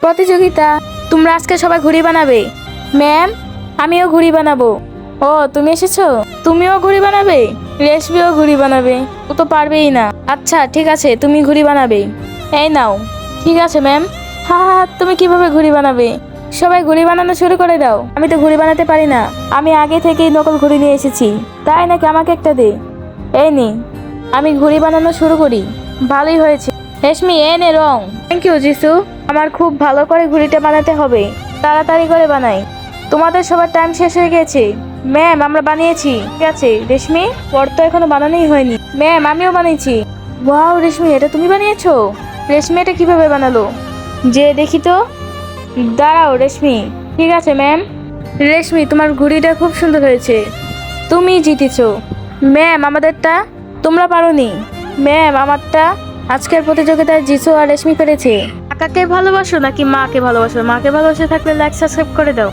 প্রতিযোগিতা। তোমরা আজকে সবাই ঘুড়ি বানাবে। ম্যাম, আমিও ঘুড়ি বানাবো। ও, তুমি এসেছো? তুমিও ঘুড়ি বানাবে? রেশমিও ঘুড়ি বানাবে। ও তো পারবেই না। আচ্ছা ঠিক আছে, তুমি ঘুড়ি বানাবে। এই নাও। ঠিক আছে ম্যাম। হা হা, তুমি কিভাবে ঘুড়ি বানাবে? সবাই ঘুড়ি বানানো শুরু করে দাও। আমি তো ঘুড়ি বানাতে পারি না। আমি আগে থেকেই নকল ঘুড়ি নিয়ে এসেছি। তাই নাকি? আমাকে একটা দে। এই নে, আমি ঘুড়ি বানানো শুরু করি। ভালোই হয়েছে। রেশমি, এ নে রং। Thank you Jisu. আমার খুব ভালো করে ঘুড়িটা বানাতে হবে। তাড়াতাড়ি করে বানাই। তোমাদের সবার টাইম শেষ হয়ে গেছে। ম্যাম, আমরা বানিয়েছি। ঠিক আছে রেশমি, ওর তো এখনো বানানোই হয়নি। ম্যাম, আমিও বানিয়েছি। ওয়াও রেশমি, এটা তুমি বানিয়েছো? রেশমি এটা কিভাবে বানালো? যে দেখি তো। দাঁড়াও রেশমি। ঠিক আছে ম্যাম। রেশমি, তোমার ঘুড়িটা খুব সুন্দর হয়েছে। তুমি জিতেছো। ম্যাম, আমাদেরটা? তোমরা পারোনি। ম্যাম, আমারটা। আজকের প্রতিযোগিতায় জিসু আর রেশমি পেরেছে। কাকাকে ভালোবাসো নাকি মাকে ভালোবাসো? মাকে ভালোবাসে থাকলে লাইক সাবস্ক্রাইব করে দাও।